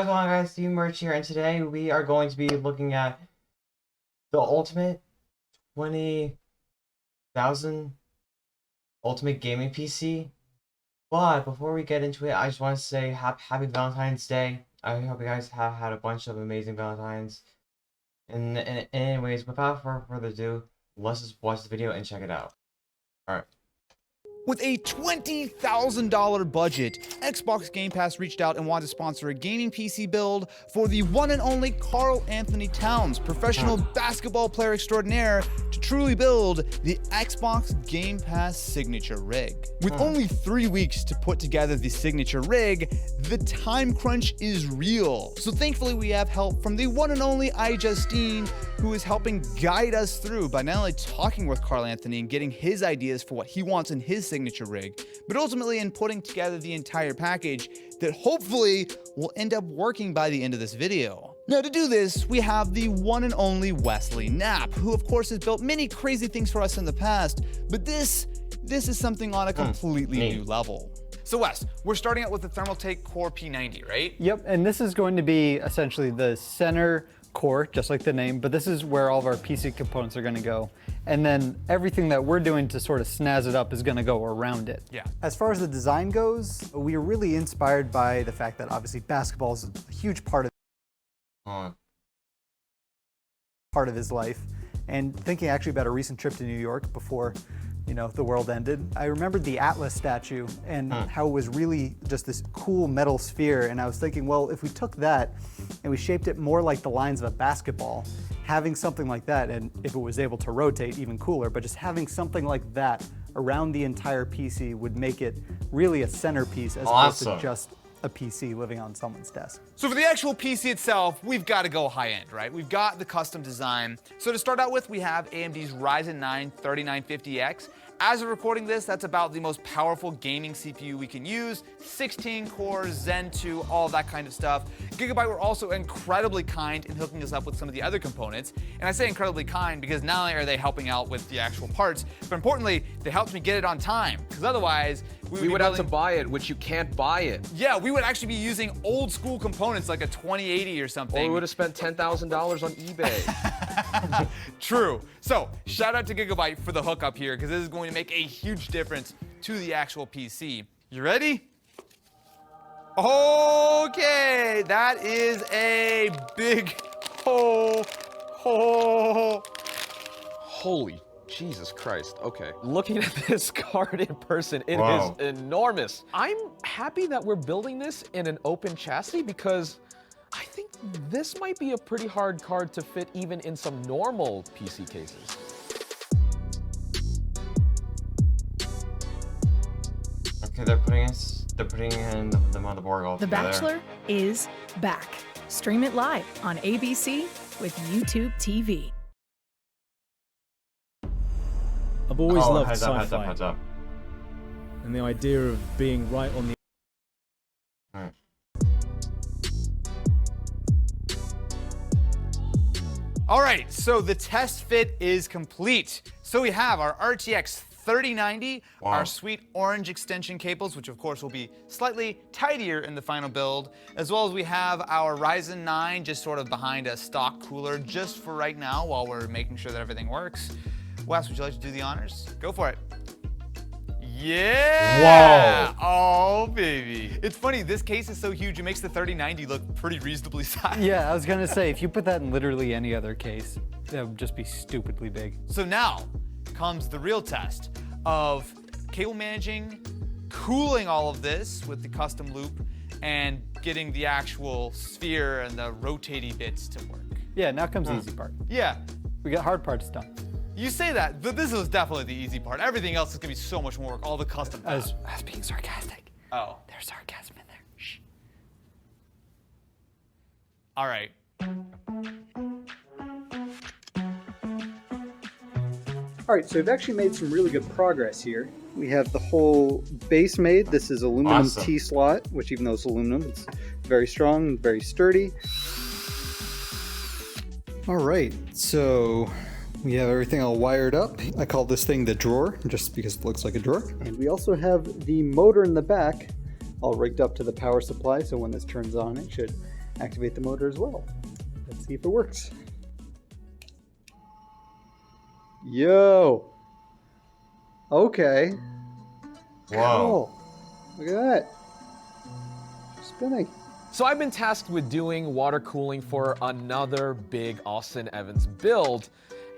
Hey, what's going on, guys? Steve Merch here, and today we are going to be looking at the ultimate 20,000 ultimate gaming PC. But before we get into it, I just want to say happy Valentine's Day. I hope you guys have had a bunch of amazing Valentines. And anyways, without further ado, let's just watch the video and check it out. Alright. With a $20,000 budget, Xbox Game Pass reached out and wanted to sponsor a gaming PC build for the one and only Karl Anthony Towns, professional basketball player extraordinaire, to truly build the Xbox Game Pass signature rig. With only 3 weeks to put together the signature rig, the time crunch is real. So thankfully we have help from the one and only iJustine, who is helping guide us through by not only talking with Karl Anthony and getting his ideas for what he wants in his signature rig, but ultimately in putting together the entire package that hopefully will end up working by the end of this video. Now to do this, we have the one and only Wesley Knapp, who of course has built many crazy things for us in the past, but this is something on a completely new level. So Wes, we're starting out with the Thermaltake Core P90, right? Yep, and this is going to be essentially the center core, just like the name, but this is where all of our PC components are going to go. And then everything that we're doing to sort of snazz it up is going to go around it. Yeah. As far as the design goes, we are really inspired by the fact that obviously basketball is a huge part of his life. And thinking actually about a recent trip to New York before, you know, the world ended, I remembered the Atlas statue and how it was really just this cool metal sphere. And I was thinking, well, if we took that and we shaped it more like the lines of a basketball, having something like that, and if it was able to rotate, even cooler, but just having something like that around the entire PC would make it really a centerpiece as opposed to just a PC living on someone's desk. So for the actual PC itself, we've got to go high end, right? We've got the custom design. So to start out with, we have AMD's Ryzen 9 3950X. As of recording this, that's about the most powerful gaming CPU we can use. 16 cores, Zen 2, all that kind of stuff. Gigabyte were also incredibly kind in hooking us up with some of the other components. And I say incredibly kind because not only are they helping out with the actual parts, but importantly, they helped me get it on time. Because otherwise, we would have to buy it, which you can't buy it. Yeah, we would actually be using old school components like a 2080 or something. Or we would have spent $10,000 on eBay. True. So, shout out to Gigabyte for the hookup here, because this is going to make a huge difference to the actual PC. You ready? Okay, that is a big Holy Jesus Christ. Okay. Looking at this card in person, it is enormous. I'm happy that we're building this in an open chassis because I think this might be a pretty hard card to fit even in some normal PC cases. Okay, they're putting in the motherboard all The together. Bachelor is back. Stream it live on ABC with YouTube TV. I've always loved heads sci-fi, up. and the idea of being right on the Alright. All right, so the test fit is complete. So we have our RTX 3090, our sweet orange extension cables, which of course will be slightly tidier in the final build, as well as we have our Ryzen 9 just sort of behind a stock cooler just for right now while we're making sure that everything works. Wes, would you like to do the honors? Go for it. Yeah! Whoa! Oh, baby. It's funny, this case is so huge, it makes the 3090 look pretty reasonably sized. Yeah, I was gonna say, if you put that in literally any other case, that would just be stupidly big. So now comes the real test of cable managing, cooling all of this with the custom loop, and getting the actual sphere and the rotating bits to work. Yeah, now comes the easy part. Yeah, We got hard parts done. you say that, but this is definitely the easy part. Everything else is gonna be so much more work, all the custom As stuff. being sarcastic. Oh, There's sarcasm in there. Shh. all right. All right, so we've actually made some really good progress here. We have the whole base made. This is aluminum T-slot, which even though it's aluminum, it's very strong, very sturdy. All right, so we have everything all wired up. I call this thing the drawer, just because it looks like a drawer. And we also have the motor in the back all rigged up to the power supply, so when this turns on, it should activate the motor as well. Let's see if it works. Yo. Okay. Whoa. Cool. Look at that. Spinning. So I've been tasked with doing water cooling for another big Austin Evans build.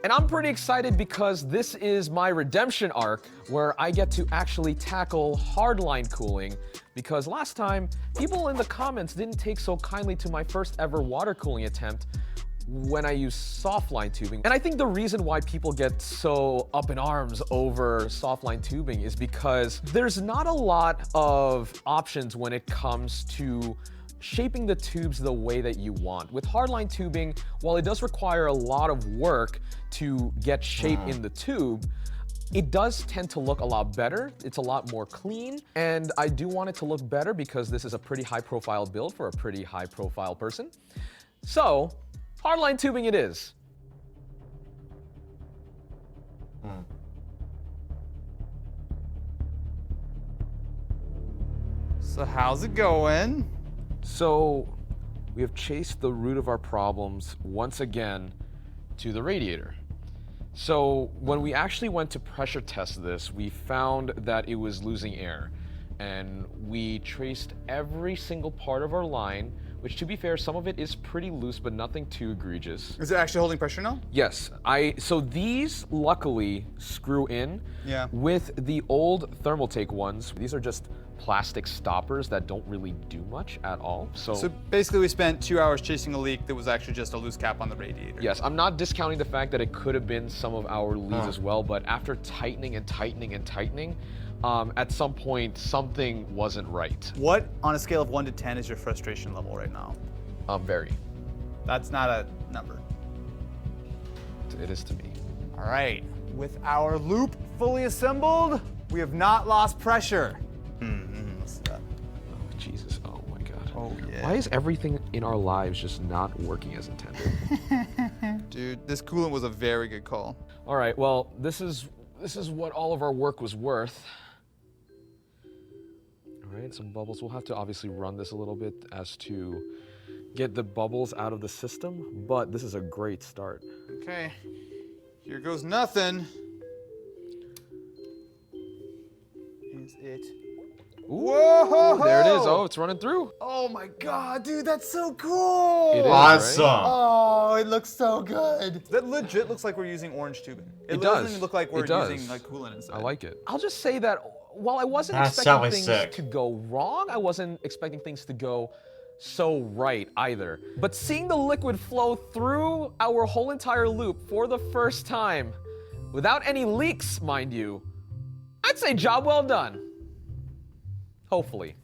And I'm pretty excited because this is my redemption arc where I get to actually tackle hardline cooling, because last time people in the comments didn't take so kindly to my first ever water cooling attempt when I used softline tubing. And I think the reason why people get so up in arms over softline tubing is because there's not a lot of options when it comes to shaping the tubes the way that you want. With hardline tubing, while it does require a lot of work to get shape in the tube, it does tend to look a lot better. It's a lot more clean, and I do want it to look better because this is a pretty high profile build for a pretty high profile person. So, hardline tubing it is. So how's it going? So, we have chased the root of our problems once again to the radiator. So, when we actually went to pressure test this, we found that it was losing air. And we traced every single part of our line, which, to be fair, some of it is pretty loose, but nothing too egregious. Is it actually holding pressure now? Yes, so these luckily screw in. Yeah. With the old Thermaltake ones, these are just plastic stoppers that don't really do much at all. So basically we spent 2 hours chasing a leak that was actually just a loose cap on the radiator. Yes, I'm not discounting the fact that it could have been some of our leads as well, but after tightening and tightening and tightening, at some point something wasn't right. What, on a scale of 1 to 10, is your frustration level right now? Very. That's not a number. It is to me. All right, with our loop fully assembled, we have not lost pressure. What's that? Oh, Jesus, oh my God. Oh yeah. Why is everything in our lives just not working as intended? Dude, this coolant was a very good call. All right, well, this is what all of our work was worth. All right, some bubbles. We'll have to obviously run this a little bit as to get the bubbles out of the system, but this is a great start. Okay, here goes nothing. Is it? Ooh, Whoa! there it is. Oh, it's running through. Oh my God, dude, that's so cool. It is, Awesome. right? Oh, it looks so good. That legit looks like we're using orange tubing. It doesn't does. even look like we're It does. using like coolant inside. I like it. I'll just say that while I wasn't That's expecting totally things sick. to go wrong, I wasn't expecting things to go so right either. But seeing the liquid flow through our whole entire loop for the first time, without any leaks, mind you, I'd say job well done. Hopefully.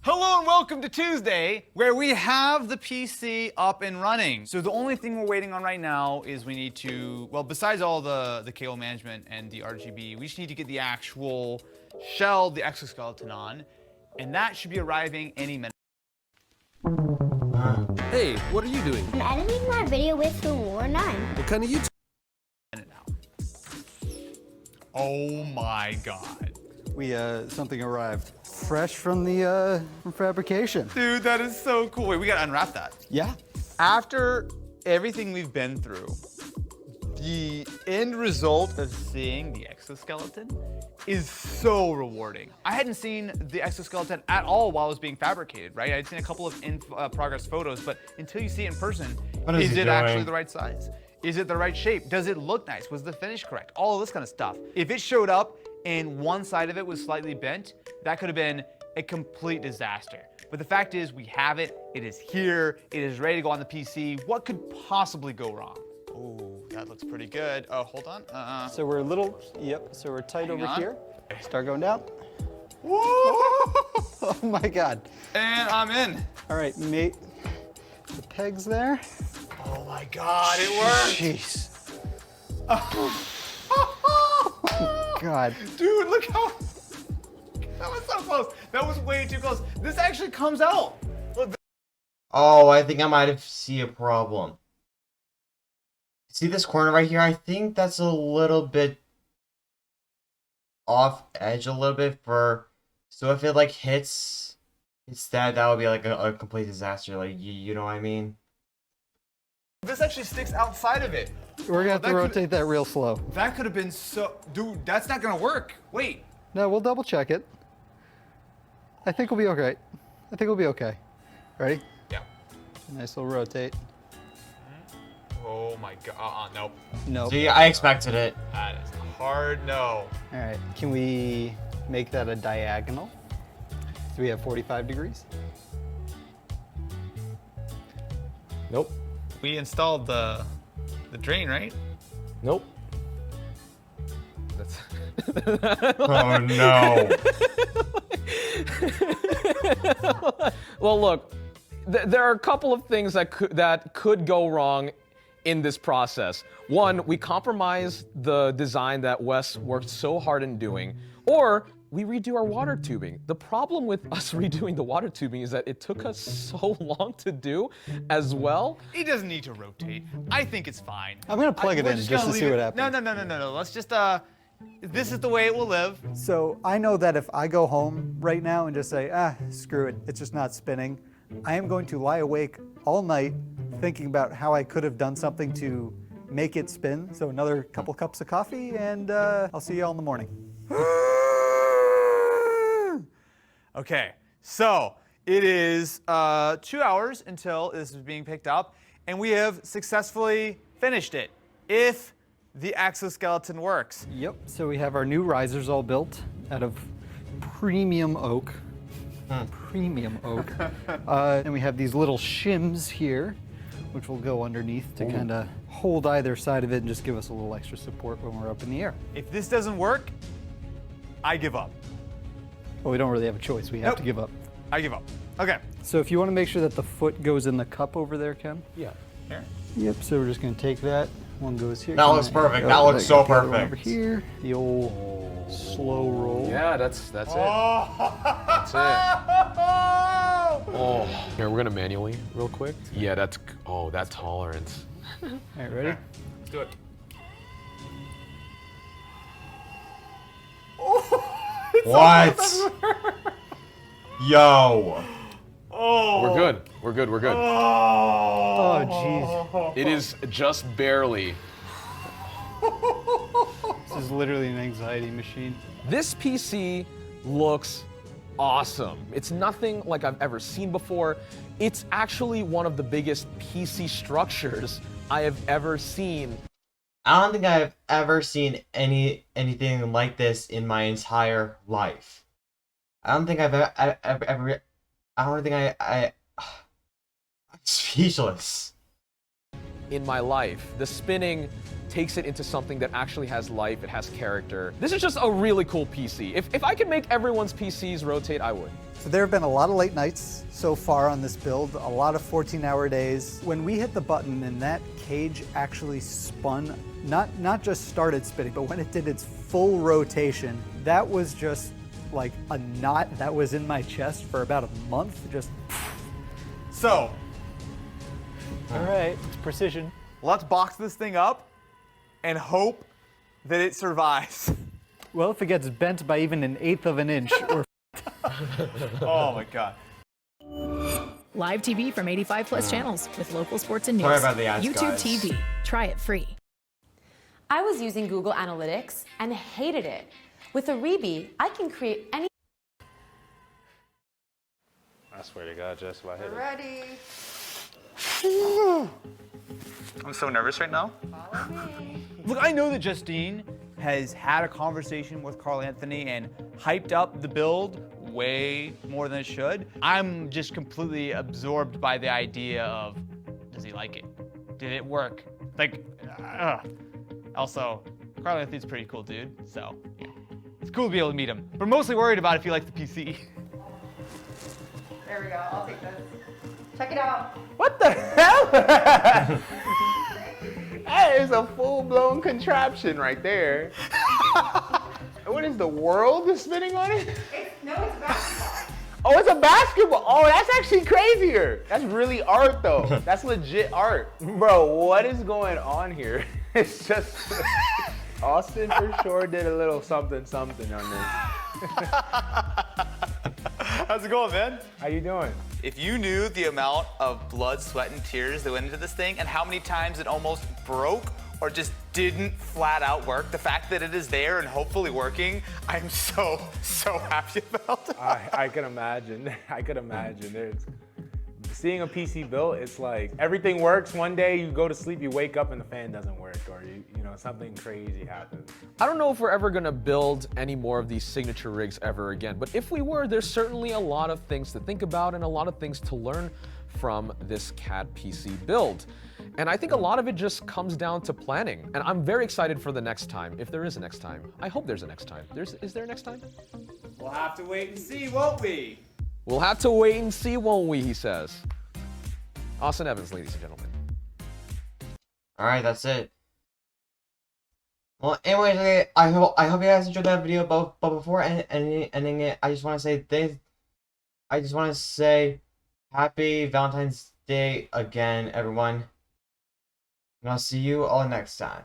Hello and welcome to Tuesday, where we have the PC up and running. So the only thing we're waiting on right now is we need to, well, besides all the cable management and the RGB, we just need to get the actual shell, the exoskeleton on, and that should be arriving any minute. Hey, what are you doing? I'm editing my video with the War 9. What kind of YouTube? Oh my God. We something arrived fresh from the from fabrication. Dude, that is so cool. Wait, we gotta unwrap that. Yeah. After everything we've been through, the end result of seeing the exoskeleton is so rewarding. I hadn't seen the exoskeleton at all while it was being fabricated, right? I'd seen a couple of in-progress photos, but until you see it in person, What is is he it actually doing? the right size? Is it the right shape? Does it look nice? Was the finish correct? All of this kind of stuff. If it showed up and one side of it was slightly bent, that could have been a complete disaster. But the fact is, we have it. It is here. It is ready to go on the PC. What could possibly go wrong? Oh, that looks pretty good. Oh, hold on. So we're a little, yep, so we're tight Hang over on. here. Start going down. Whoa! Oh my God. And I'm in. All right, mate. The pegs there. Oh my God, it worked. Jeez. God. Dude, look how, that was so close. That was way too close. This actually comes out. Look, Oh, I think I might have see a problem. See this corner right here? I think that's a little bit off edge a little bit for, so if it like hits It's that would be like a complete disaster. Like you know what I mean? This actually sticks outside of it. We're gonna have to that rotate that real slow. That could have been so... Dude, that's not gonna work. Wait. No, we'll double check it. I think we'll be okay. I think we'll be okay. Ready? Yeah. Nice little rotate. Oh my god. Nope. Nope. See, I expected it. That is a hard no. All right, can we make that a diagonal? Do we have 45 degrees? Nope. We installed the drain, right? Nope. That's. Oh no. Well, look, there are a couple of things that could go wrong in this process. One, we compromise the design that Wes worked so hard in doing, or we redo our water tubing. The problem with us redoing the water tubing is that it took us so long to do as well. It doesn't need to rotate. I think it's fine. I'm gonna plug it we're in just to gonna see leave what it- happens. No. Let's just, this is the way it will live. So I know that if I go home right now and just say, screw it, it's just not spinning, I am going to lie awake all night thinking about how I could have done something to make it spin. So another couple cups of coffee, and I'll see you all in the morning. Okay, so it is 2 hours until this is being picked up, and we have successfully finished it. If the exoskeleton works. Yep, so we have our new risers all built out of premium oak. Premium oak. And we have these little shims here, which will go underneath to kind of hold either side of it and just give us a little extra support when we're up in the air. If this doesn't work, I give up. Well, we don't really have a choice. We have Nope. to give up. I give up. Okay. So if you want to make sure that the foot goes in the cup over there, Ken. Yeah. Here. Yep, so we're just going to take that. One goes here. That looks perfect. That looks so The other one over perfect. here. The old slow roll. Yeah, that's it. That's it. Oh, here we're gonna manually real quick. Yeah, that tolerance. All right, ready? Let's do it. What? Yo. We're good. We're good. We're good. Oh, jeez. It is just barely. This is literally an anxiety machine. This PC looks awesome. It's nothing like I've ever seen before. It's actually one of the biggest PC structures I have ever seen. I don't think I've ever seen anything like this in my entire life. I don't think I've ever I don't think I'm speechless. In my life, the spinning takes it into something that actually has life, it has character. This is just a really cool PC. If I could make everyone's PCs rotate, I would. So there have been a lot of late nights so far on this build, a lot of 14-hour days. When we hit the button and that cage actually spun, not just started spinning, but when it did its full rotation, that was just like a knot that was in my chest for about a month. Just So, All right, it's precision. let's box this thing up and hope that it survives. Well, if it gets bent by even 1/8 of an inch, or Oh my god. Live TV from 85 plus channels with local sports and news. Sorry about the ads, YouTube guys. TV. Try it free. I was using Google Analytics and hated it. With Aribi, I can create any. I swear to God, Jess, if I hit it. Ready. I'm so nervous right now. Follow me. Look, I know that Justine has had a conversation with Carl Anthony and hyped up the build way more than it should. I'm just completely absorbed by the idea of, does he like it? Did it work? Like, also, Carl Anthony's a pretty cool dude, so yeah. It's cool to be able to meet him. But mostly worried about if he likes the PC. There we go. I'll take this. Check it out. What the hell? That is a full-blown contraption right there. What is the world spinning on it? No, it's basketball. Oh, it's a basketball. Oh, that's actually crazier. That's really art, though. That's legit art. Bro, what is going on here? It's just... Austin for sure did a little something on this. How's it going, man? How you doing? If you knew the amount of blood, sweat, and tears that went into this thing and how many times it almost broke or just didn't flat out work, the fact that it is there and hopefully working, I'm so happy about. I can imagine. I could imagine. Seeing a PC built, it's like everything works. One day you go to sleep, you wake up and the fan doesn't work, or you know something crazy happens. I don't know if we're ever gonna build any more of these signature rigs ever again, but if we were, there's certainly a lot of things to think about and a lot of things to learn from this CAD PC build. And I think a lot of it just comes down to planning. And I'm very excited for the next time, if there is a next time. I hope there's a next time. Is there a next time? We'll have to wait and see, won't we? We'll have to wait and see, won't we, he says. Austin Evans, ladies and gentlemen. Alright, that's it. Well, anyways, okay, I hope you guys enjoyed that video, but before ending it, I just want to say happy Valentine's Day again, everyone. And I'll see you all next time.